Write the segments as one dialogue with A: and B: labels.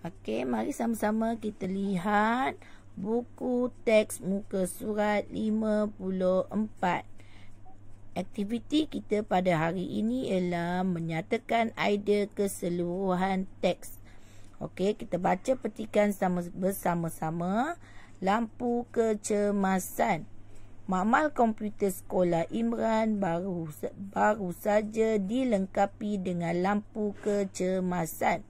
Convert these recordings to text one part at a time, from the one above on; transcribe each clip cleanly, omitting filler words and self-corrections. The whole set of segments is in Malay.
A: Okey, mari sama-sama kita lihat buku teks muka surat 54. Aktiviti kita pada hari ini ialah menyatakan idea keseluruhan teks. Okey, kita baca petikan bersama-sama. Lampu kecemasan. Makmal komputer sekolah Imran baru saja dilengkapi dengan lampu kecemasan.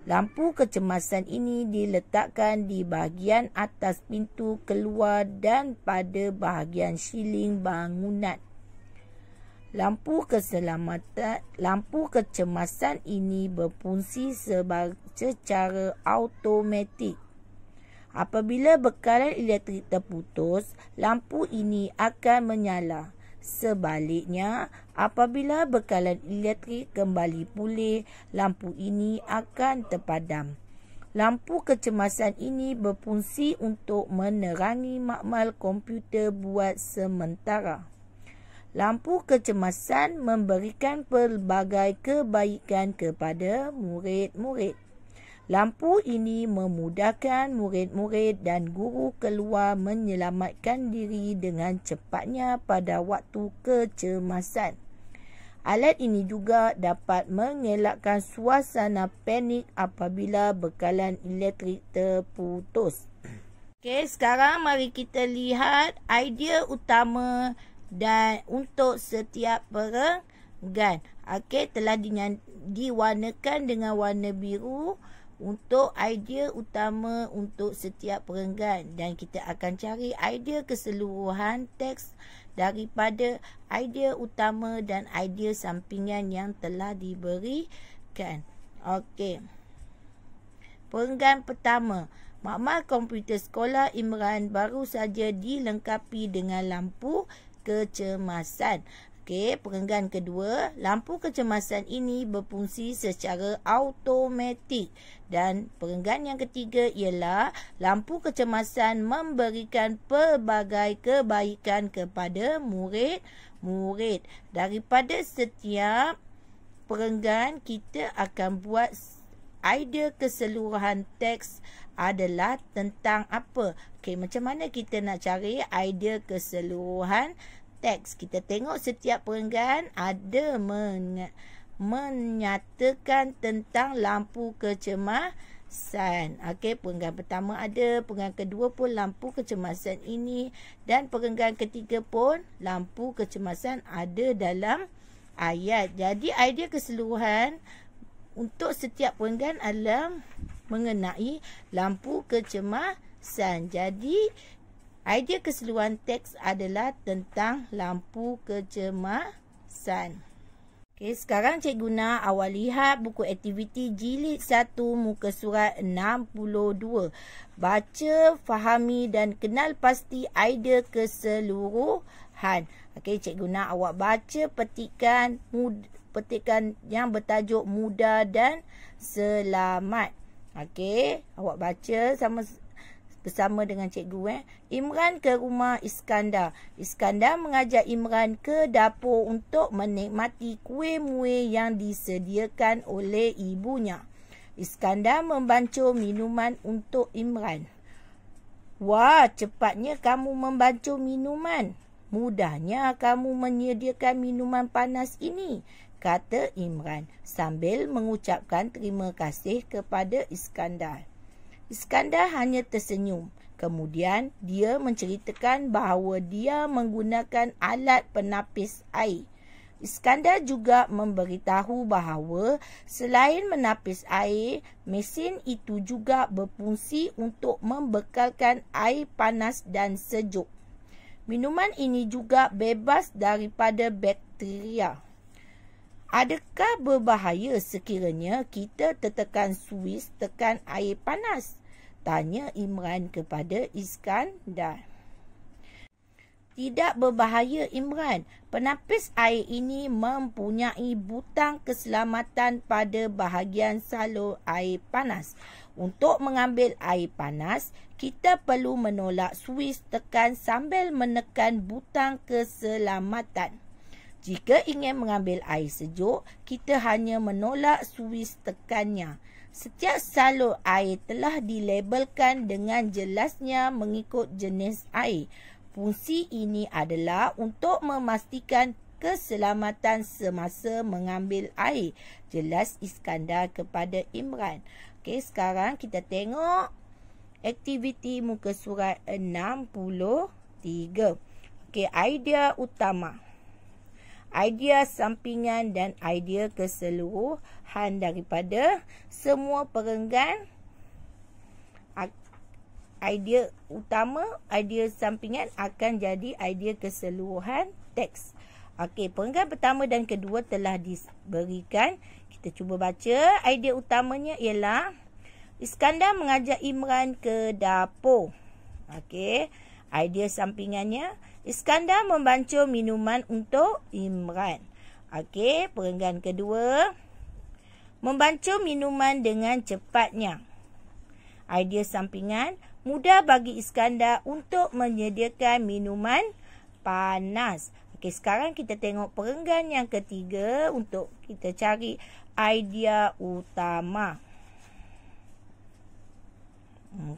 A: Lampu kecemasan ini diletakkan di bahagian atas pintu keluar dan pada bahagian siling bangunan. Lampu kecemasan ini berfungsi secara automatik. Apabila bekalan elektrik terputus, lampu ini akan menyala. Sebaliknya, apabila bekalan elektrik kembali pulih, lampu ini akan terpadam. Lampu kecemasan ini berfungsi untuk menerangi makmal komputer buat sementara. Lampu kecemasan memberikan pelbagai kebaikan kepada murid-murid. Lampu ini memudahkan murid-murid dan guru keluar menyelamatkan diri dengan cepatnya pada waktu kecemasan. Alat ini juga dapat mengelakkan suasana panik apabila bekalan elektrik terputus. Okey, sekarang mari kita lihat idea utama dan untuk setiap perenggan. Okey, telah diwarnakan dengan warna biru untuk idea utama untuk setiap perenggan, dan kita akan cari idea keseluruhan teks daripada idea utama dan idea sampingan yang telah diberikan. Okey. Perenggan pertama. Makmal komputer sekolah Imran baru saja dilengkapi dengan lampu kecemasan. Okey, perenggan kedua, lampu kecemasan ini berfungsi secara automatik. Dan perenggan yang ketiga ialah lampu kecemasan memberikan pelbagai kebaikan kepada murid-murid. Daripada setiap perenggan, kita akan buat idea keseluruhan teks adalah tentang apa. Okey, macam mana kita nak cari idea keseluruhan teks? Kita tengok setiap perenggan ada menyatakan tentang lampu kecemasan. Okey, perenggan pertama ada, perenggan kedua pun lampu kecemasan ini, dan perenggan ketiga pun lampu kecemasan ada dalam ayat. Jadi idea keseluruhan untuk setiap perenggan adalah mengenai lampu kecemasan. Jadi idea keseluruhan teks adalah tentang lampu kecemasan. Okey, sekarang cikgu nak awak lihat buku aktiviti jilid 1 muka surat 62. Baca, fahami dan kenal pasti idea keseluruhan. Okey, cikgu nak awak baca petikan yang bertajuk mudah dan selamat. Okey, awak baca bersama dengan cikgu. Imran ke rumah Iskandar. Iskandar mengajak Imran ke dapur untuk menikmati kuih-muih yang disediakan oleh ibunya. Iskandar membancur minuman untuk Imran. Wah, cepatnya kamu membancur minuman. Mudahnya kamu menyediakan minuman panas ini, kata Imran sambil mengucapkan terima kasih kepada Iskandar. Iskandar hanya tersenyum. Kemudian dia menceritakan bahawa dia menggunakan alat penapis air. Iskandar juga memberitahu bahawa selain menapis air, mesin itu juga berfungsi untuk membekalkan air panas dan sejuk. Minuman ini juga bebas daripada bakteria. Adakah berbahaya sekiranya kita tertekan suis tekan air panas? Tanya Imran kepada Iskandar. Tidak berbahaya, Imran. Penapis air ini mempunyai butang keselamatan pada bahagian salur air panas. Untuk mengambil air panas, kita perlu menolak suis tekan sambil menekan butang keselamatan. Jika ingin mengambil air sejuk, kita hanya menolak suis tekannya. Setiap salur air telah dilabelkan dengan jelasnya mengikut jenis air. Fungsi ini adalah untuk memastikan keselamatan semasa mengambil air. Jelas Iskandar kepada Imran. Okey, sekarang kita tengok aktiviti muka surat 63. Okey, idea utama, idea sampingan dan idea keseluruhan daripada semua perenggan. Idea utama, idea sampingan akan jadi idea keseluruhan teks. Okey, perenggan pertama dan kedua telah diberikan. Kita cuba baca. Idea utamanya ialah Iskandar mengajak Imran ke dapur. Okey, idea sampingannya Iskandar membancur minuman untuk Imran. Okey, perenggan kedua, membancur minuman dengan cepatnya. Idea sampingan, mudah bagi Iskandar untuk menyediakan minuman panas. Okey, sekarang kita tengok perenggan yang ketiga untuk kita cari idea utama.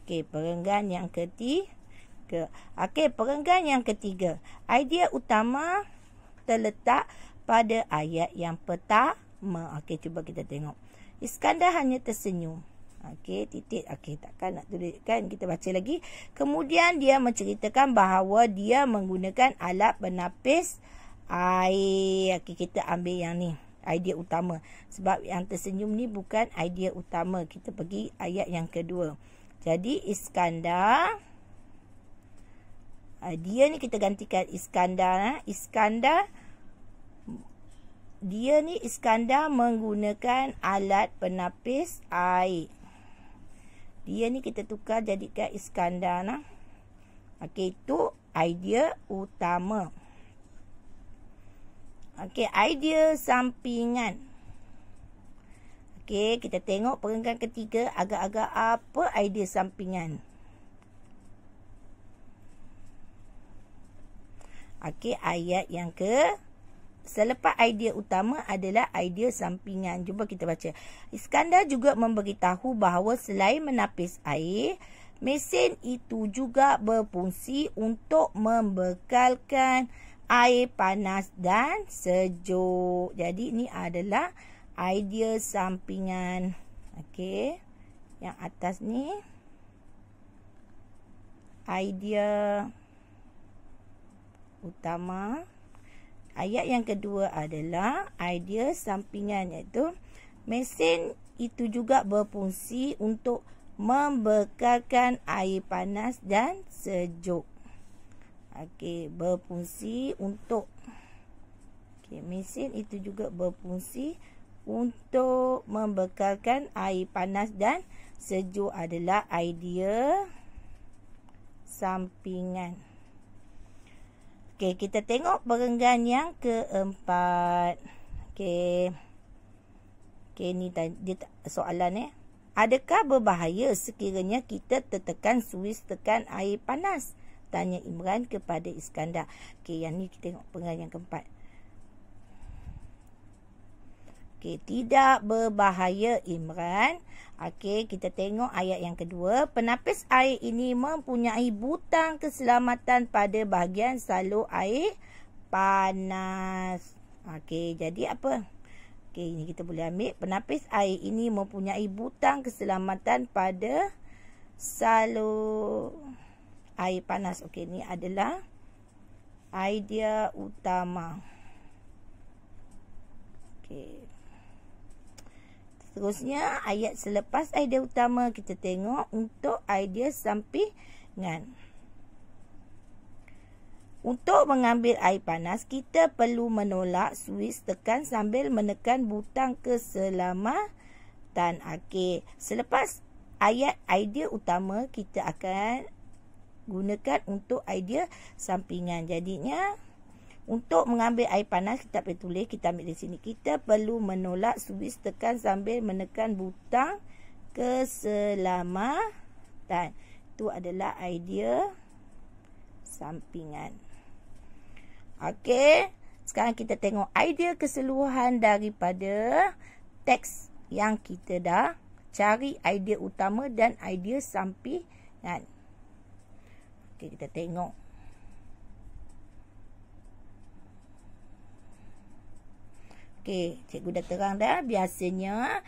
A: Okey, perenggan yang ketiga. Okey, perenggan yang ketiga. Idea utama terletak pada ayat yang pertama. Okey, cuba kita tengok. Iskandar hanya tersenyum. Okey, titik. Okey, takkan nak tulis kan, kita baca lagi. Kemudian dia menceritakan bahawa dia menggunakan alat penapis air. Okey, kita ambil yang ni, idea utama. Sebab yang tersenyum ni bukan idea utama. Kita pergi ayat yang kedua. Jadi Iskandar, dia ni kita gantikan Iskandar. Iskandar, dia ni Iskandar menggunakan alat penapis air. Dia ni kita tukar jadikan Iskandar nah. Okey, itu idea utama. Okey, idea sampingan. Okey, kita tengok perenggan ketiga agak-agak apa idea sampingan. Okey, ayat yang selepas idea utama adalah idea sampingan. Cuba kita baca. Iskandar juga memberitahu bahawa selain menapis air, mesin itu juga berfungsi untuk membekalkan air panas dan sejuk. Jadi ini adalah idea sampingan. Okey, yang atas ni idea utama. Ayat yang kedua adalah idea sampingan, iaitu mesin itu juga berfungsi untuk membekalkan air panas dan sejuk. Okey, berfungsi untuk. Okey, mesin itu juga berfungsi untuk membekalkan air panas dan sejuk adalah idea sampingan. Okey, kita tengok perenggan yang keempat. Okey, ni dia soalan Adakah berbahaya sekiranya kita tertekan suis tekan air panas? Tanya Imran kepada Iskandar. Okey, yang ni kita tengok perenggan yang keempat. Okey, tidak berbahaya Imran. Okey, kita tengok ayat yang kedua. Penapis air ini mempunyai butang keselamatan pada bahagian salur air panas. Okey, jadi apa? Okey, ini kita boleh ambil. Penapis air ini mempunyai butang keselamatan pada salur air panas. Okey, ini adalah idea utama. Okey. Seterusnya, ayat selepas idea utama kita tengok untuk idea sampingan. Untuk mengambil air panas, kita perlu menolak suis tekan sambil menekan butang keselamatan. Okey, selepas ayat idea utama, kita akan gunakan untuk idea sampingan. Jadinya, untuk mengambil air panas, kita boleh tulis, kita ambil di sini. Kita perlu menolak suis tekan sambil menekan butang keselamatan. Itu adalah idea sampingan. Okey, Sekarang kita tengok idea keseluruhan daripada teks yang kita dah cari, idea utama dan idea sampingan. Okey, kita tengok. Okey, cikgu dah terang dah. Biasanya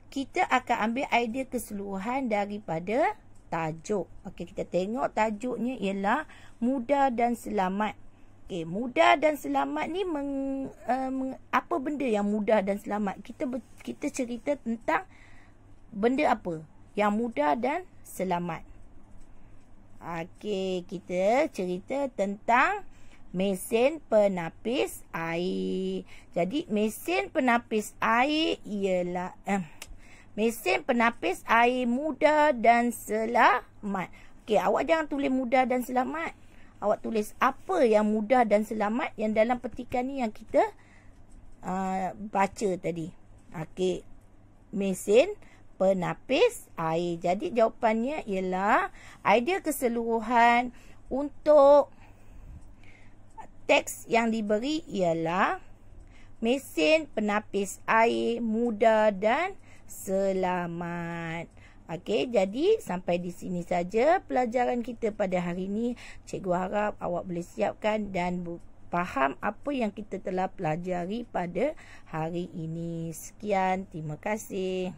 A: kita akan ambil idea keseluruhan daripada tajuk. Okey, kita tengok tajuknya ialah mudah dan selamat. Okey, mudah dan selamat ni apa benda yang mudah dan selamat? Kita cerita tentang benda apa yang mudah dan selamat. Okey, kita cerita tentang mesin penapis air. Jadi mesin penapis air ialah mesin penapis air mudah dan selamat. Okey, awak jangan tulis mudah dan selamat. Awak tulis apa yang mudah dan selamat yang dalam petikan ni yang kita baca tadi. Okey, mesin penapis air. Jadi jawapannya ialah idea keseluruhan untuk teks yang diberi ialah mesin penapis air mudah dan selamat. Okey, jadi sampai di sini saja pelajaran kita pada hari ini. Cikgu harap awak boleh siapkan dan faham apa yang kita telah pelajari pada hari ini. Sekian, terima kasih.